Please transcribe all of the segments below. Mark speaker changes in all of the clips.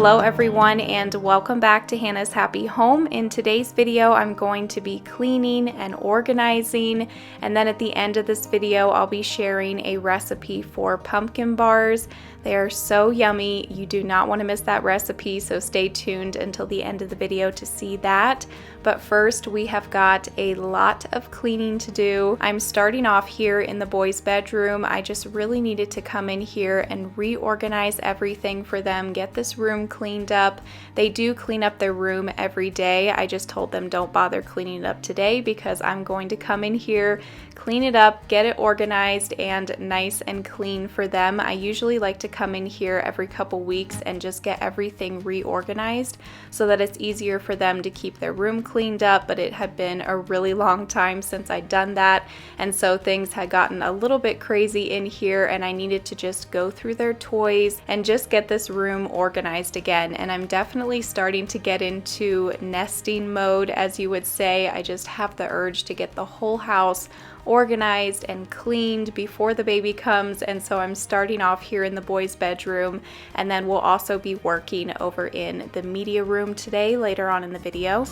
Speaker 1: Hello everyone and welcome back to Hannah's Happy Home. In today's video I'm going to be cleaning and organizing, and then at the end of this video I'll be sharing a recipe for pumpkin bars. They are so yummy. You do not want to miss that recipe, so stay tuned until the end of the video to see that. But first we have got a lot of cleaning to do. I'm starting off here in the boys' bedroom. I just really needed to come in here and reorganize everything for them, get this room cleaned up. They do clean up their room every day. I just told them don't bother cleaning it up today because I'm going to come in here, clean it up, get it organized and nice and clean for them. I usually like to come in here every couple weeks and just get everything reorganized so that it's easier for them to keep their room cleaned up, but it had been a really long time since I'd done that, and so things had gotten a little bit crazy in here and I needed to just go through their toys and just get this room organized again. And I'm definitely starting to get into nesting mode, as you would say. I just have the urge to get the whole house organized and cleaned before the baby comes, and so I'm starting off here in the boys' bedroom, and then we'll also be working over in the media room today later on in the video.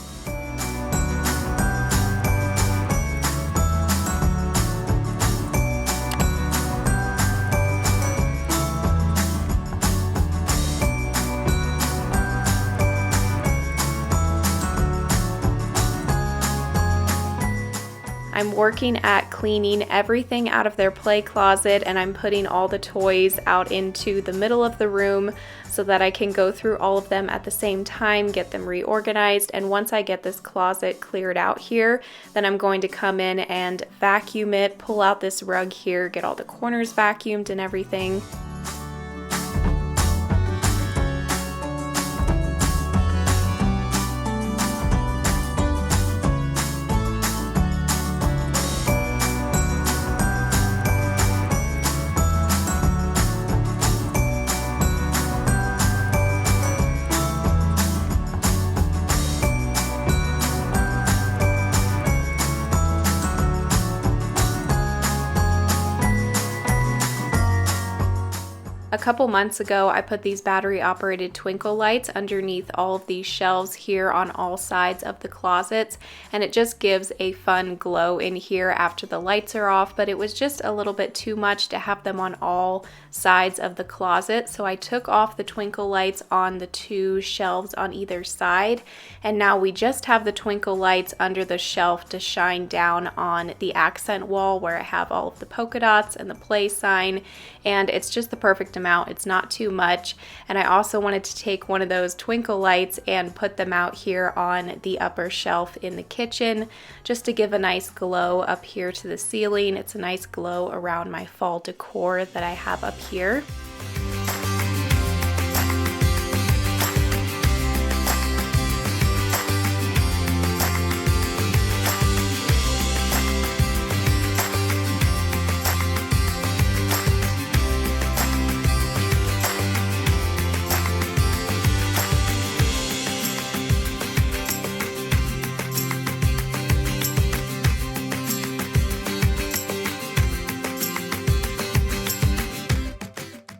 Speaker 1: I'm working at cleaning everything out of their play closet, and I'm putting all the toys out into the middle of the room so that I can go through all of them at the same time, get them reorganized. And once I get this closet cleared out here, then I'm going to come in and vacuum it, pull out this rug here, get all the corners vacuumed and everything. A couple months ago, I put these battery operated twinkle lights underneath all of these shelves here on all sides of the closets, and it just gives a fun glow in here after the lights are off, but it was just a little bit too much to have them on all sides of the closet. So I took off the twinkle lights on the two shelves on either side, and now we just have the twinkle lights under the shelf to shine down on the accent wall where I have all of the polka dots and the play sign, and it's just the perfect amount. It's not too much. And I also wanted to take one of those twinkle lights and put them out here on the upper shelf in the kitchen just to give a nice glow up here to the ceiling. It's a nice glow around my fall decor that I have up here.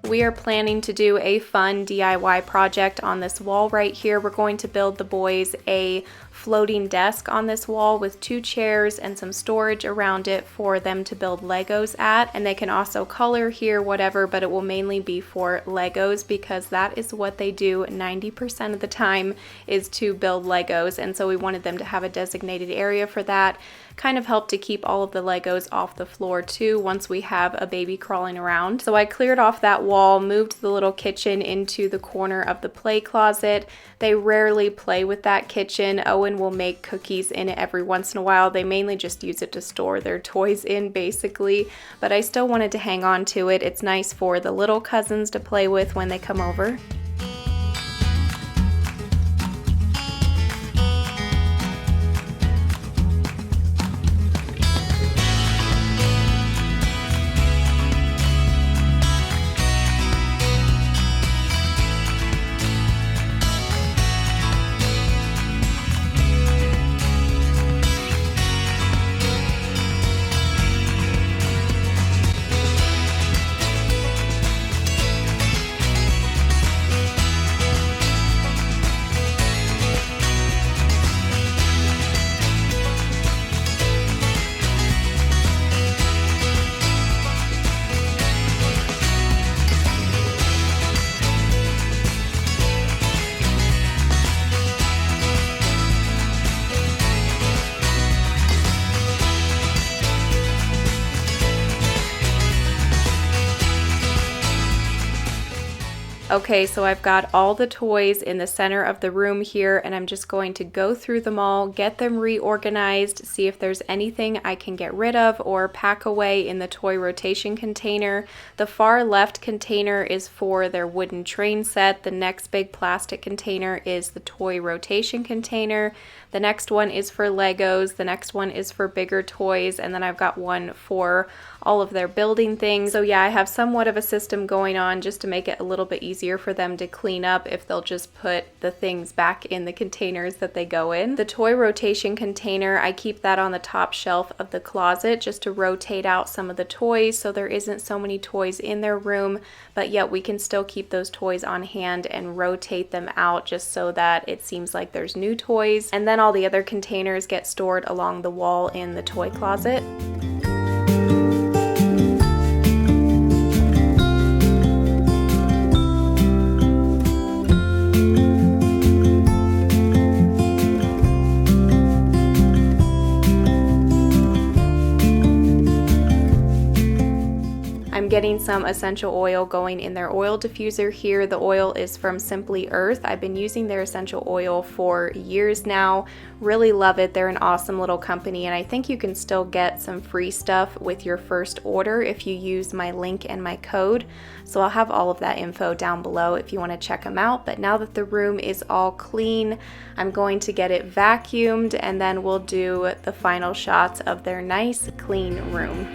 Speaker 1: We are planning to do a fun DIY project on this wall right here. We're going to build the boys a floating desk on this wall with two chairs and some storage around it for them to build Legos at, and they can also color here, whatever, but it will mainly be for Legos because that is what they do 90% of the time, is to build Legos. And so we wanted them to have a designated area for that. Kind of help to keep all of the Legos off the floor too once we have a baby crawling around. So I cleared off that wall, moved the little kitchen into the corner of the play closet. They rarely play with that kitchen. Owen will make cookies in it every once in a while. They mainly just use it to store their toys in basically, but I still wanted to hang on to it. It's nice for the little cousins to play with when they come over. Okay, so I've got all the toys in the center of the room here, and I'm just going to go through them all, get them reorganized, see if there's anything I can get rid of or pack away in the toy rotation container. The far left container is for their wooden train set. The next big plastic container is the toy rotation container. The next one is for Legos. The next one is for bigger toys, and then I've got one for all of their building things. So yeah, I have somewhat of a system going on just to make it a little bit easier for them to clean up if they'll just put the things back in the containers that they go in. The toy rotation container, I keep that on the top shelf of the closet just to rotate out some of the toys so there isn't so many toys in their room, but yet we can still keep those toys on hand and rotate them out just so that it seems like there's new toys. And then all the other containers get stored along the wall in the toy closet. I'm getting some essential oil going in their oil diffuser here. The oil is from Simply Earth. I've been using their essential oil for years now. Really love it. They're an awesome little company, and I think you can still get some free stuff with your first order if you use my link and my code. So I'll have all of that info down below if you want to check them out. But now that the room is all clean, I'm going to get it vacuumed, and then we'll do the final shots of their nice clean room.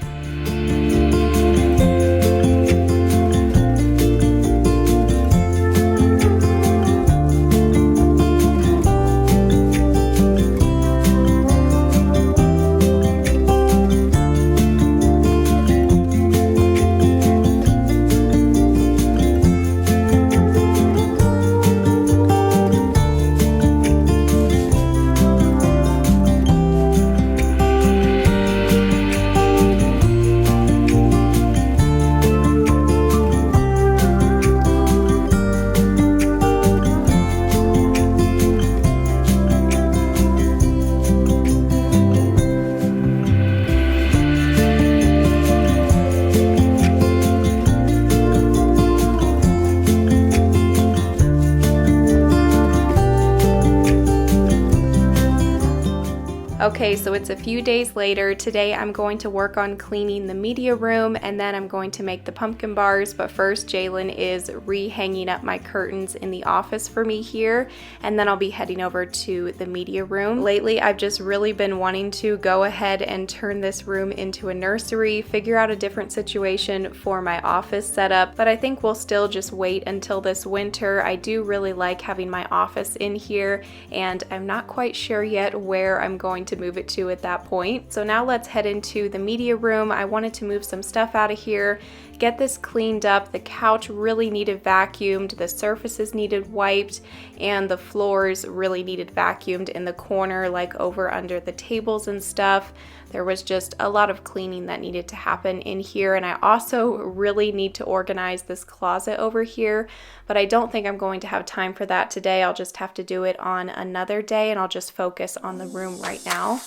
Speaker 1: Okay, so it's a few days later. Today I'm going to work on cleaning the media room, and then I'm going to make the pumpkin bars. But first, Jalen is re-hanging up my curtains in the office for me here, and then I'll be heading over to the media room. Lately, I've just really been wanting to go ahead and turn this room into a nursery, figure out a different situation for my office setup, but I think we'll still just wait until this winter. I do really like having my office in here, and I'm not quite sure yet where I'm going to move it to at that point. So now let's head into the media room. I wanted to move some stuff out of here, get this cleaned up. The couch really needed vacuumed, the surfaces needed wiped, and the floors really needed vacuumed in the corner, like over under the tables and stuff. There was just a lot of cleaning that needed to happen in here, and I also really need to organize this closet over here, but I don't think I'm going to have time for that today. I'll just have to do it on another day, and I'll just focus on the room right now.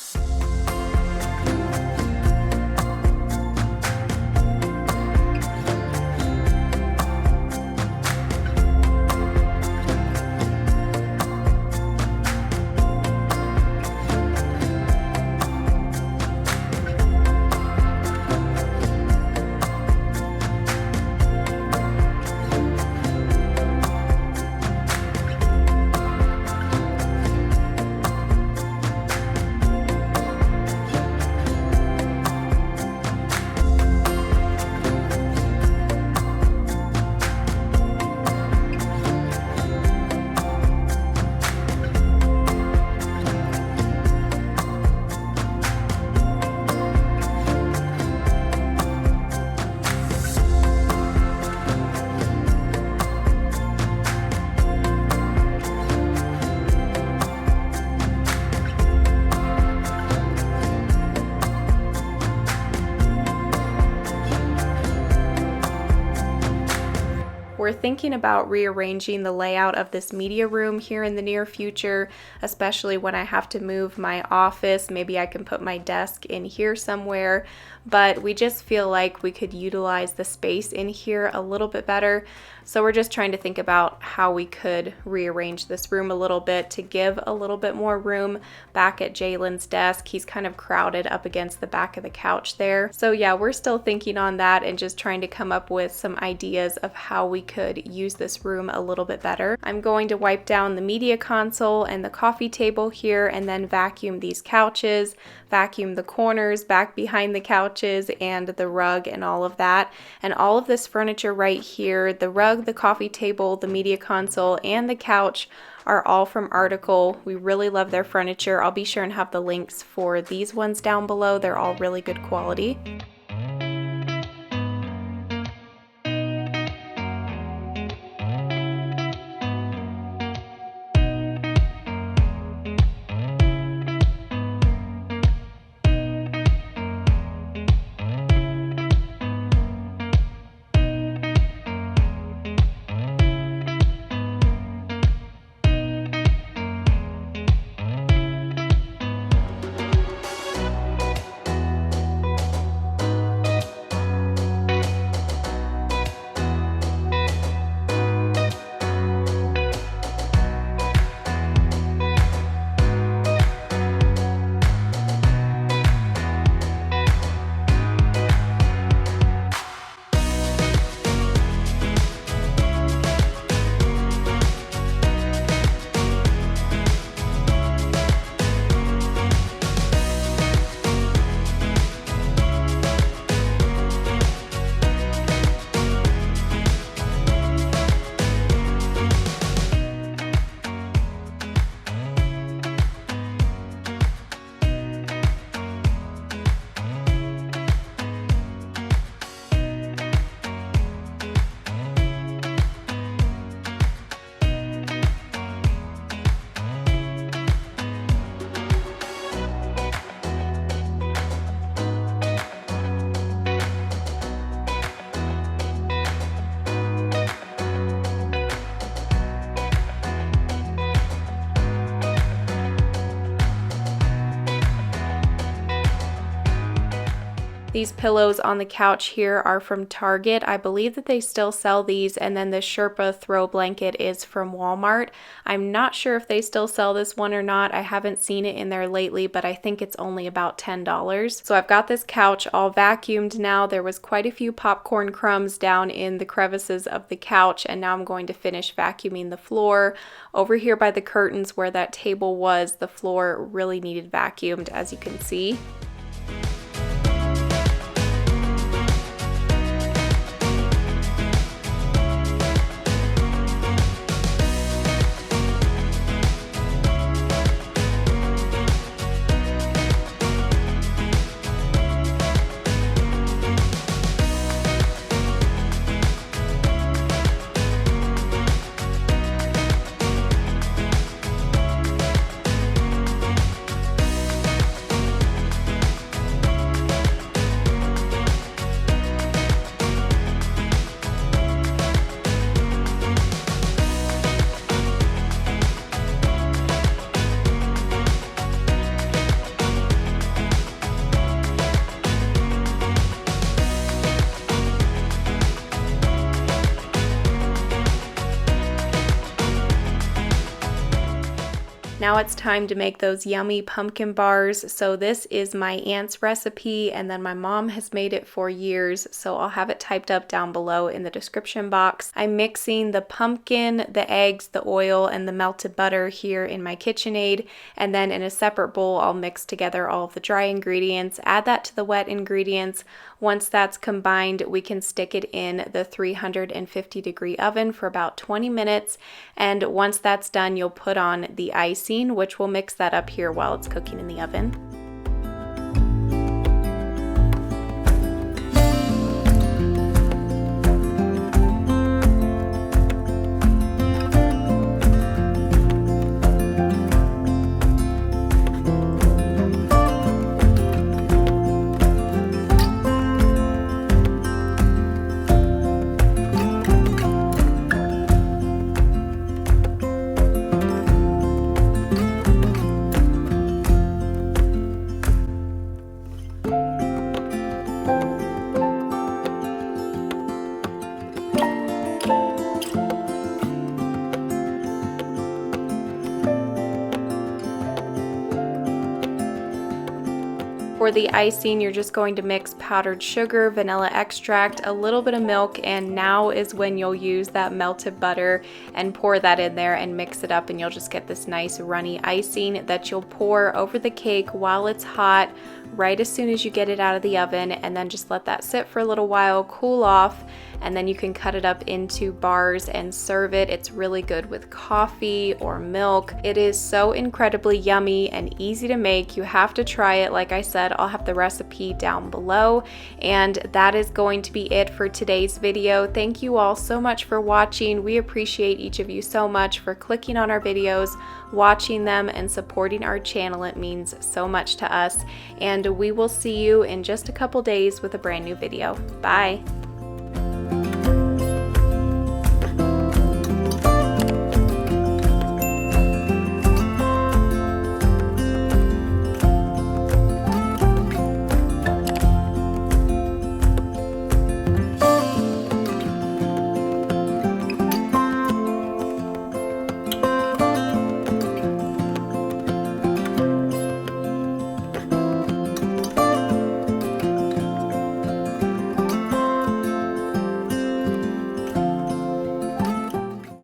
Speaker 1: We're thinking about rearranging the layout of this media room here in the near future, especially when I have to move my office. Maybe I can put my desk in here somewhere, but we just feel like we could utilize the space in here a little bit better. So we're just trying to think about how we could rearrange this room a little bit to give a little bit more room back at Jalen's desk. He's kind of crowded up against the back of the couch there. So yeah, we're still thinking on that and just trying to come up with some ideas of how we could use this room a little bit better. I'm going to wipe down the media console and the coffee table here and then vacuum these couches, vacuum the corners back behind the couches and the rug and all of that. And all of this furniture right here, the rug, the coffee table, the media console, and the couch are all from Article. We really love their furniture. I'll be sure and have the links for these ones down below. They're all really good quality. These pillows on the couch here are from Target. I believe that they still sell these, and then the Sherpa throw blanket is from Walmart. I'm not sure if they still sell this one or not. I haven't seen it in there lately, but I think it's only about $10. So I've got this couch all vacuumed now. There was quite a few popcorn crumbs down in the crevices of the couch, and now I'm going to finish vacuuming the floor. Over here by the curtains where that table was, the floor really needed vacuumed, as you can see. Now it's time to make those yummy pumpkin bars. So this is my aunt's recipe, and then my mom has made it for years, so I'll have it typed up down below in the description box. I'm mixing the pumpkin, the eggs, the oil, and the melted butter here in my KitchenAid, and then in a separate bowl I'll mix together all of the dry ingredients, add that to the wet ingredients. Once that's combined, we can stick it in the 350-degree oven for about 20 minutes, and once that's done, you'll put on the icing, which will mix that up here while it's cooking in the oven. For the icing, you're just going to mix powdered sugar, vanilla extract, a little bit of milk, and now is when you'll use that melted butter and pour that in there and mix it up, and you'll just get this nice runny icing that you'll pour over the cake while it's hot, right as soon as you get it out of the oven, and then just let that sit for a little while, cool off, and then you can cut it up into bars and serve it. It's really good with coffee or milk. It is so incredibly yummy and easy to make. You have to try it. Like I said, I'll have the recipe down below. And that is going to be it for today's video. Thank you all so much for watching. We appreciate each of you so much for clicking on our videos, watching them, and supporting our channel. It means so much to us. And we will see you in just a couple days with a brand new video. Bye.